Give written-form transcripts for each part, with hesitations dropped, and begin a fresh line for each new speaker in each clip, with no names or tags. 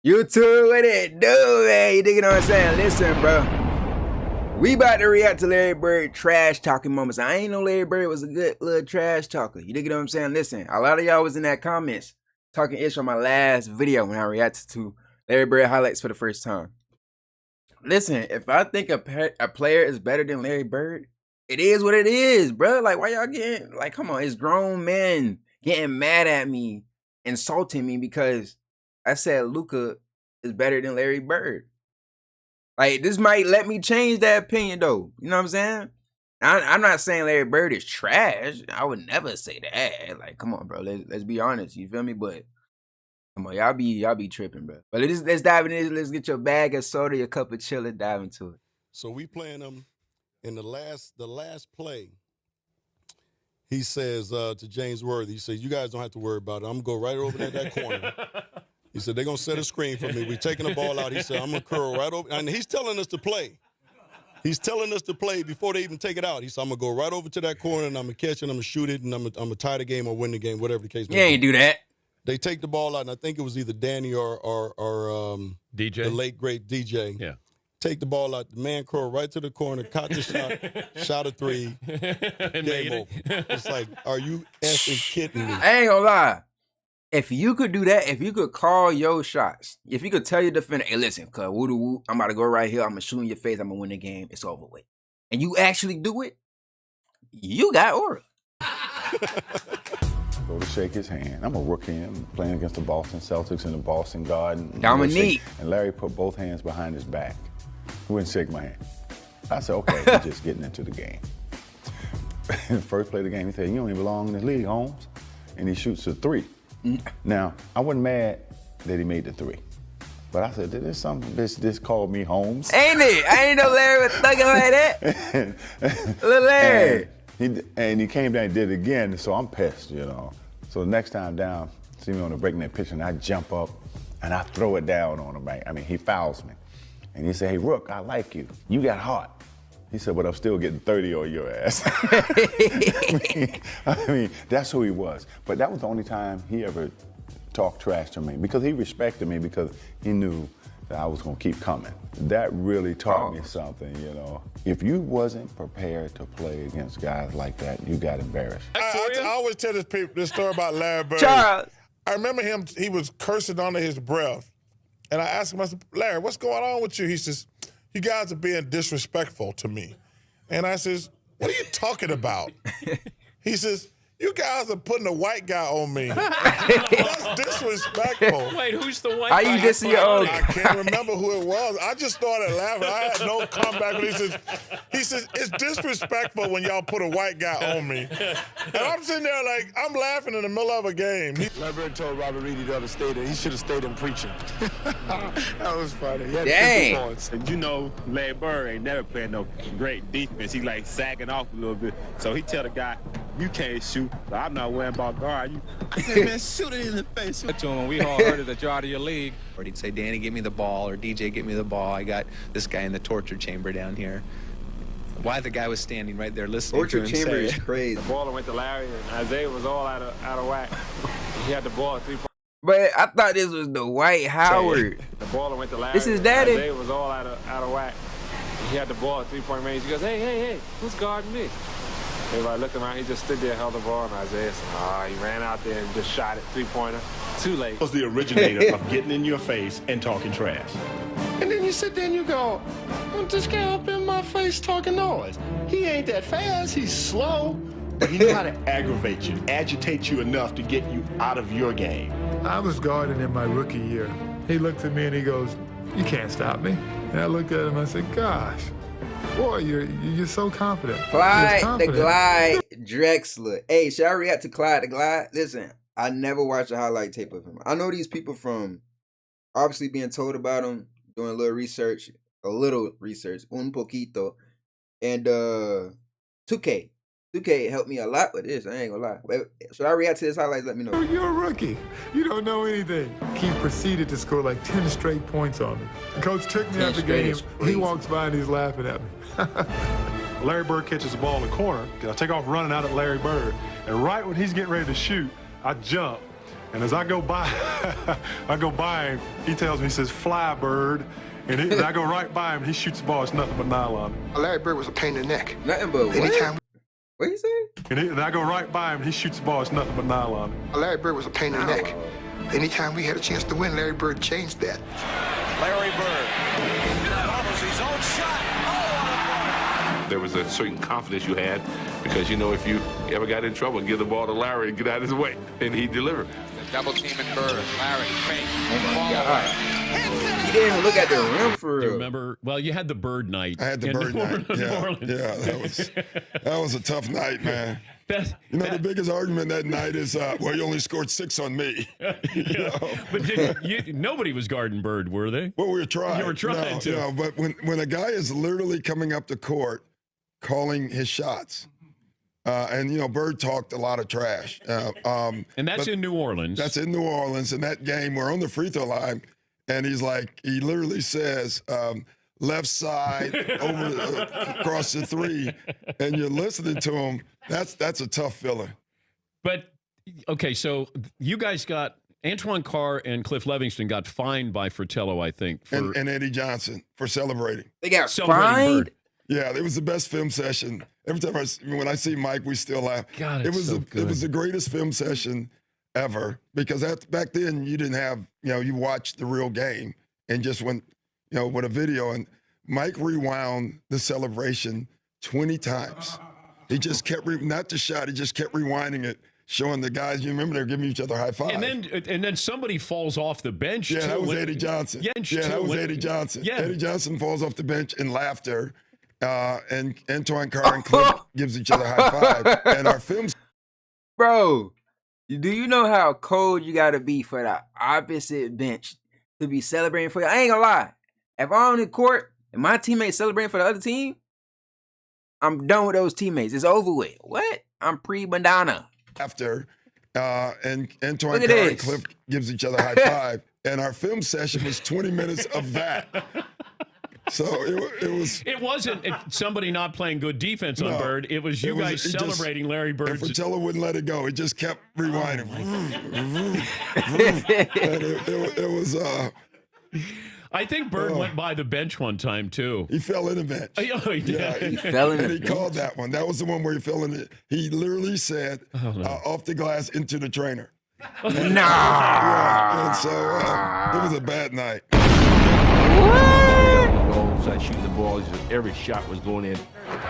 YouTube, what it do, man? You digging what I'm saying? Listen, bro. We about to react to Larry Bird trash talking moments. I ain't know Larry Bird was a good little trash talker. You digging what I'm saying? Listen, a lot of y'all was in that comments talking ish on my last video when I reacted to Larry Bird highlights for the first time. Listen, if I think a player is better than Larry Bird, it is what it is, bro. Like, why y'all getting, like, come on, it's grown men getting mad at me, insulting me because I said Luka is better than Larry Bird. Like, this might let me change that opinion, though. You know what I'm saying? I'm not saying Larry Bird is trash. I would never say that. Like, come on, bro. Let's be honest. You feel me? But come on, y'all be tripping, bro. But let's dive in this. Let's get your bag of soda, your cup of chill, and dive into it.
So we playing them in the last play. He says to James Worthy, he says, "You guys don't have to worry about it. I'm gonna go right over there that corner." He said, "They're going to set a screen for me. We're taking the ball out." He said, "I'm going to curl right over." And he's telling us to play. He's telling us to play before they even take it out. He said, "I'm going to go right over to that corner, and I'm going to catch it, and I'm going to shoot it, and I'm going to tie the game or win the game," whatever the case may be.
You ain't do that.
They take the ball out, and I think it was either Danny or
DJ,
the late, great DJ.
Yeah.
Take the ball out. The man curl right to the corner, caught the shot, shot a three, game over. It's like, are you effing kidding me?
I ain't gonna lie. If you could do that, if you could call your shots, if you could tell your defender, "Hey, listen, cuz, woo-doo-woo, I'm about to go right here. I'm going to shoot in your face. I'm going to win the game. It's over with." And you actually do it, you got aura.
Go to shake his hand. I'm a rookie. I'm playing against the Boston Celtics in the Boston Garden.
Dominique.
And Larry put both hands behind his back. He wouldn't shake my hand. I said, "Okay, we're just getting into the game." First play of the game, he said, "You don't even belong in this league, Holmes." And he shoots a three. Now, I wasn't mad that he made the three. But I said, "There's some bitch just called me Holmes."
Ain't it? I ain't know Larry was thugging like that. Little Larry.
And he came down and did it again, so I'm pissed, you know. So the next time down, see me on the breakneck pitch, and I jump up and I throw it down on him, right? I mean, he fouls me. And he said, "Hey, Rook, I like you. You got heart." He said, "But I'm still getting 30 on your ass." I mean, that's who he was. But that was the only time he ever talked trash to me, because he respected me, because he knew that I was going to keep coming. That really taught me something, you know. If you wasn't prepared to play against guys like that, you got embarrassed.
I always tell this story about Larry Bird.
Charles.
I remember him, he was cursing under his breath. And I asked him, I said, "Larry, what's going on with you?" He says, "You guys are being disrespectful to me." And I says, "What are you talking about?" He says, "You guys are putting a white guy on me." That's disrespectful.
Wait, who's the white
Are
guy?
you dissing your own?
I can't remember who it was. I just started laughing. I had no comeback. But he says, "It's disrespectful when y'all put a white guy on me." And I'm sitting there like, I'm laughing in the middle of a game.
Larry Bird told Robert Reedy the other day that he should have stayed in preaching. That was funny. He had
Dang.
50 points.
And you know, Larry Bird ain't never playing no great defense. He like sagging off a little bit. So he tell the guy, "You can't shoot. I'm not worrying about guard you."
I said, "Man, shoot it in the face."
To him, we all heard it that you're out of your league.
Or he'd say, "Danny, give me the ball," or "DJ, give me the ball. I got this guy in the torture chamber down here." Why the guy was standing right there listening
Torture
to him
chamber
say
is
it.
crazy.
The ball went to Larry, and Isaiah was all out of whack. He had the ball at 3 points.
But I thought this was the White Howard.
The ball went to Larry.
This is daddy.
Isaiah was all out of whack. He had the ball at 3-point range. He goes, hey, who's guarding me?" Everybody looked around. He just stood there, held the ball, and Isaiah said, he ran out there and just shot it, 3-pointer. Too late.
Was the originator of getting in your face and talking trash. And then you sit there and you go, "Well, this guy up in my face talking noise. He ain't that fast, he's slow, but he knew how to aggravate you, agitate you enough to get you out of your game."
I was guarding in my rookie year. He looked at me and he goes, "You can't stop me." And I looked at him and I said, "Gosh, boy, you're so confident."
Clyde the Glide Drexler. Hey, should I react to Clyde the Glide? Listen, I never watched a highlight tape of him. I know these people from obviously being told about him, doing a little research, un poquito, and 2K. 2K helped me a lot with this. I ain't gonna lie. Wait, should I react to this highlights? Let me know.
You're a rookie. You don't know anything. He proceeded to score like 10 straight points on me. The coach took me out the game. He walks by and he's laughing at me.
Larry Bird catches the ball in the corner. I take off running out at Larry Bird. And right when he's getting ready to shoot, I jump. And as I go by, I go by him, he tells me, he says, fly, bird. And I go right by him, he shoots the ball, it's nothing but nylon.
Larry Bird was a pain in the neck.
Nothing but what? What you say?
And I go right by him, he shoots the ball, it's nothing but nylon.
Larry Bird was a pain in the neck. Anytime we had a chance to win, Larry Bird changed that.
Larry Bird. Almost his own shot. Oh,
There was a certain confidence you had because, you know, if you ever got in trouble, give the ball to Larry and get out of his way, and he delivered.
Double teaming Bird. Larry, fake.
Oh my God. He didn't even look at the rim for
Do you
real.
remember? Well, you had the Bird night.
I had the Bird night.
New
Yeah,
Orleans.
that was a tough night, man. The biggest argument that night is, well, you only scored 6 on me.
But nobody was guarding Bird, were they?
Well, we were trying.
You were trying to.
No, but when a guy is literally coming up the court, calling his shots, and, you know, Bird talked a lot of trash.
And that's in New Orleans.
That's in New Orleans. In that game, we're on the free throw line, and he literally says, left side over across the 3, and you're listening to him. That's a tough feeling.
But okay, so you guys got Antoine Carr and Cliff Levingston got fined by Fratello, I think,
and Eddie Johnson for celebrating.
They got fined?
Bird.
Yeah, it was the best film session. Every time when I see Mike, we still laugh.
God,
it was
good.
It was the greatest film session ever because back then you didn't have, you know, you watched the real game and just went, you know, with a video, and Mike rewound the celebration 20 times. He just kept not the shot, he just kept rewinding it, showing the guys. You remember they were giving each other high five.
And then somebody falls off the bench.
Yeah,
too.
that was Eddie Johnson. That was Eddie Johnson.
Yeah.
Eddie Johnson falls off the bench in laughter, and Antoine Carr and Cliff gives each other high five. And our films.
Bro, do you know how cold you got to be for the opposite bench to be celebrating for you? I ain't gonna lie. If I'm on the court and my teammates celebrating for the other team, I'm done with those teammates. It's over with. What? I'm pre-bandana.
After, and Antoine Carr and Cliff gives each other high five. And our film session was 20 minutes of that. So it was.
It wasn't somebody not playing good defense on Bird. It was you guys celebrating Larry Bird.
And Fratello wouldn't let it go. He just kept rewinding. It was.
I think Bird went by the bench one time too.
He fell in the bench.
Oh, he did.
Yeah,
he fell in the bench.
And he called that one. That was the one where he fell in it. He literally said, "Off the glass into the trainer."
Nah.
Yeah, and so it was a bad night.
Side shooting the ball. Every shot was going in.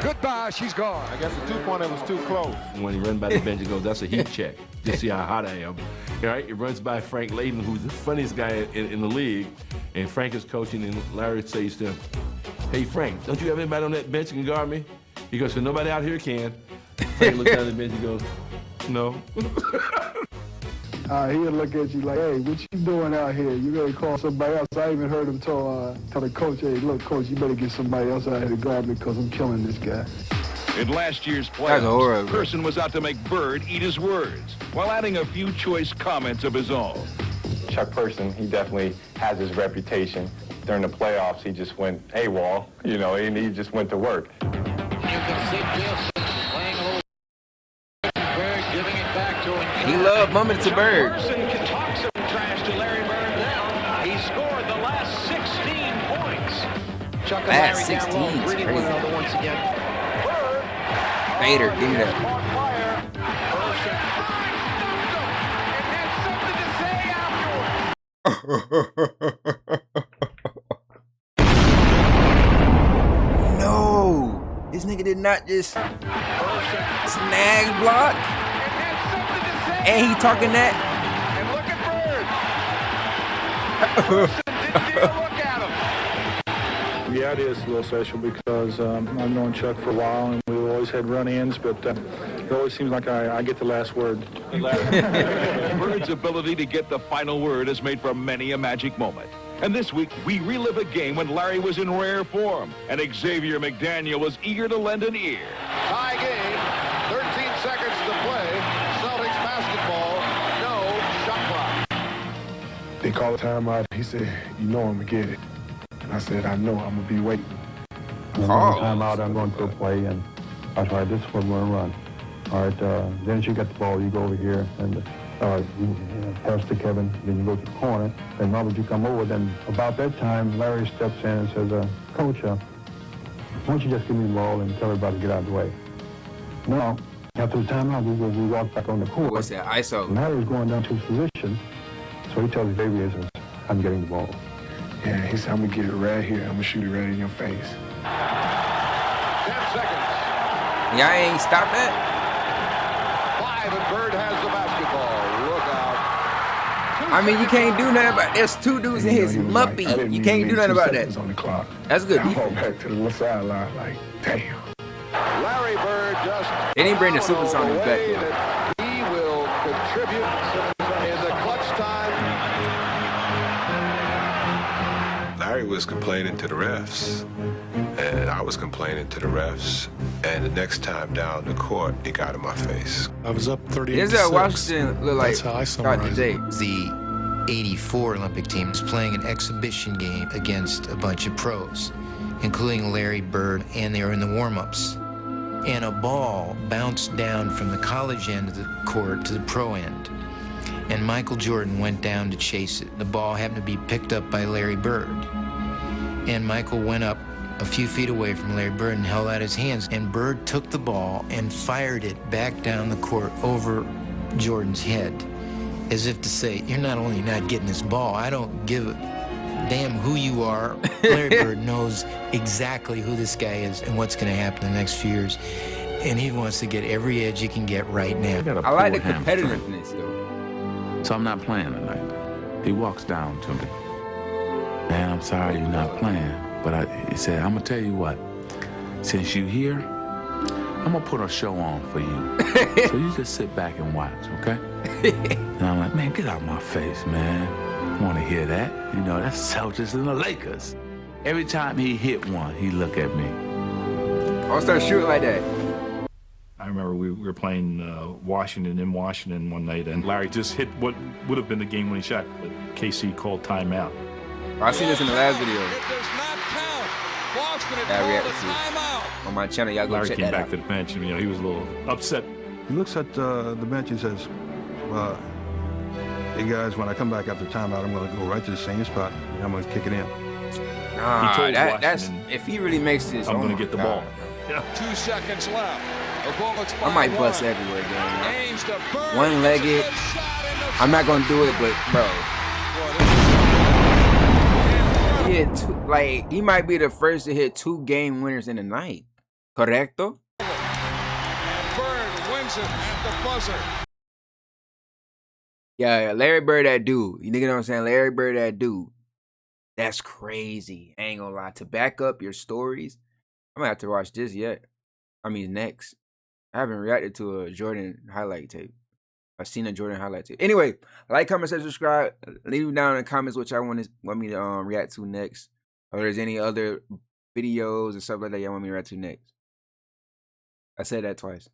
Goodbye, she's gone.
I guess the 2-pointer was too close. When he runs by the bench, he goes, "That's a heat check. Just see how hot I am." All right, he runs by Frank Layden, who's the funniest guy in the league, and Frank is coaching, and Larry says to him, "Hey, Frank, don't you have anybody on that bench that can guard me?" He goes, "So nobody out here can." Frank looks down at the bench and goes, "No."
He'll look at you like, "Hey, what you doing out here? You better call somebody else." I even heard him tell the coach, "Hey, look, coach, you better get somebody else out here to guard me because I'm killing this guy."
In last year's playoffs, Person was out to make Bird eat his words while adding a few choice comments of his own.
Chuck Person, he definitely has his reputation. During the playoffs, he just went AWOL, you know, and he just went to work.
You can see Bill playing a little Bird, giving it back to him.
He loved bumping to Bird.
Person can talk some trash to Larry Bird now. He scored the last 16 points.
Chuck and
Last
Larry
16
down low,
is
greedy
crazy.
one another once again.
Vader, give me that. No, this nigga did not just snag block, and he talking that.
And look at Bird. Person didn't even look at him.
Yeah, it is a little special because I've known Chuck for a while, and we've always had run-ins, but it always seems like I get the last word.
Bird's ability to get the final word has made for many a magic moment. And this week, we relive a game when Larry was in rare form, and Xavier McDaniel was eager to lend an ear.
Tie game, 13 seconds to play. Celtics basketball, no shot clock.
They called a timeout. He said, "You know I'm going to get it." And I said, "I know, I'm going to be waiting."
Timeout, I'm going to go play, and I tried this is what we're going to run. All right, then as you get the ball, you go over here, and You pass to Kevin, then you go to the corner. Then Robert, you come over. Then about that time, Larry steps in and says, Coach, why don't you just give me the ball and tell everybody to get out of the way. Now, after the timeout, we walk back on the court.
What's that? ISO.
Larry's going down to his position, so he tells Xavier, says, I'm getting the ball.
Yeah, he said, I'm going to get it right here. I'm going to shoot it right in your face.
10 seconds.
Y'all ain't stop that?
5, and Bird has the basketball. Look out.
I mean, you can't do nothing about. There's 2 dudes in his muppy. You can't do nothing about that.
On the clock.
That's good
I
defense.
walked back to the left sideline like, damn.
Larry Bird just.
They didn't bring the super song
the
back.
way that he will contribute in the clutch time.
Larry was complaining to the refs, and I was complaining to the refs. And the next time down the court, he got in my face.
I was up 38
Is that Washington look like?
That's how I summarize it.
The 84 Olympic team is playing an exhibition game against a bunch of pros, including Larry Bird, and they were in the warm-ups. And a ball bounced down from the college end of the court to the pro end. And Michael Jordan went down to chase it. The ball happened to be picked up by Larry Bird. And Michael went up a few feet away from Larry Bird and held out his hands. And Bird took the ball and fired it back down the court over Jordan's head, as if to say, you're not only not getting this ball, I don't give a damn who you are. Larry Bird knows exactly who this guy is and what's going to happen in the next few years. And he wants to get every edge he can get right now.
I like the competitiveness, though.
So I'm not playing tonight. He walks down to me. Man, I'm sorry you're not playing. But he said, I'm going to tell you what. Since you're here, I'm going to put a show on for you. So you just sit back and watch, okay? And I'm like, man, get out my face, man. I want to hear that. You know, that's Celtics and the Lakers. Every time he hit one, he look at me.
I'll start shooting like that.
I remember we were playing Washington in Washington one night, and Larry just hit what would have been the game-winning shot, but KC called timeout.
I seen this in the last video.
It does not count. Boston had
That
called a
reaction
timeout.
on my channel. Y'all go
Larry
check
came
that
back
out.
to the bench, and he was a little upset.
He looks at the bench and says, hey guys, when I come back after timeout, I'm going to go right to the same spot, and I'm going to kick it in.
Nah,
He told
that's
Washington,
if he really makes this.
I'm
oh
going
my
to get the
God.
ball.
2 seconds left. The Bullets
I might
by
bust
one.
everywhere, gang.
Aims to Bird.
One-legged. I'm not gonna do it, but bro, he hit he might be the first to hit 2 game winners in the night. Correcto?
And Bird wins it at the buzzer.
Yeah, Larry Bird, that dude. You know what I'm saying? Larry Bird, that dude. That's crazy. I ain't gonna lie. To back up your stories, I'm gonna have to watch this next. I haven't reacted to a Jordan highlight tape. I've seen a Jordan highlight tape. Anyway, like, comment, and subscribe. Leave down in the comments what y'all want me to react to next. Or there's any other videos and stuff like that y'all want me to react to next. I said that twice.